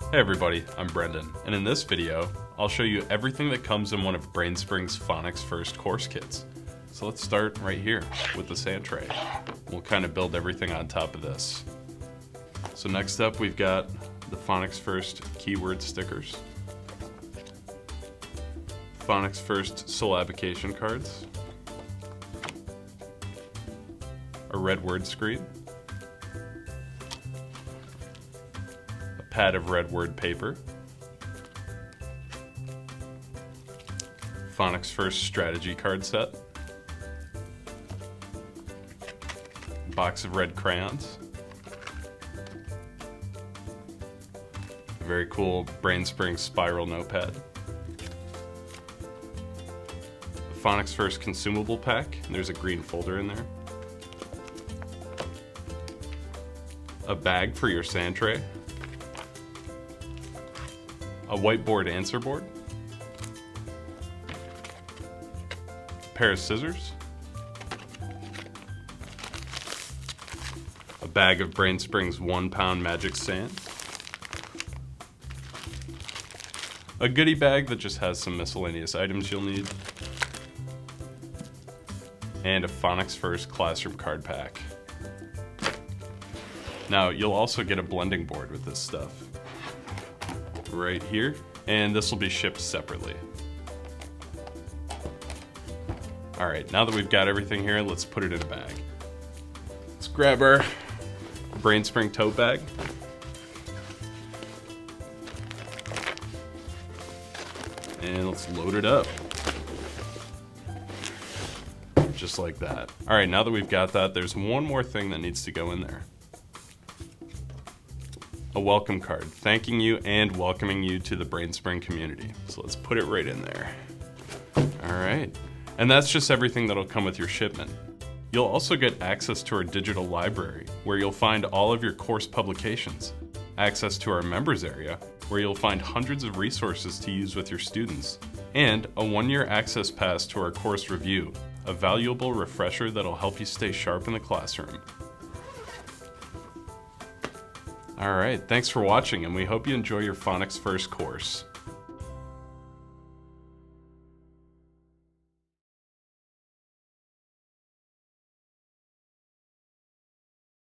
Hey everybody, I'm Brendan, and in this video, I'll show you everything that comes in one of Brainspring's Phonics First course kits. So let's start right here with the sand tray. We'll kind of build everything on top of this. So next up, we've got the Phonics First keyword stickers, Phonics First Syllabication Cards, a red word screen, a pad of red word paper, Phonics First Strategy card set, a box of red crayons, a very cool Brainspring spiral notepad, the Phonics First Consumable Pack, and there's a green folder in there, a bag for your sand tray, a whiteboard answer board, a pair of scissors, a bag of Brainspring's 1-pound magic sand, a goodie bag that just has some miscellaneous items you'll need, and a Phonics First classroom card pack. Now, you'll also get a blending board with this stuff right here, and this will be shipped separately. All right, now that we've got everything here, let's put it in a bag. Let's grab our Brainspring tote bag. And let's load it up. Just like that. All right, now that we've got that, there's one more thing that needs to go in there. A welcome card, thanking you and welcoming you to the Brainspring community. So let's put it right in there. All right, and that's just everything that'll come with your shipment. You'll also get access to our digital library, where you'll find all of your course publications, access to our members area, where you'll find hundreds of resources to use with your students, and a 1-year access pass to our course review, a valuable refresher that'll help you stay sharp in the classroom. All right, thanks for watching, and we hope you enjoy your Phonics First course.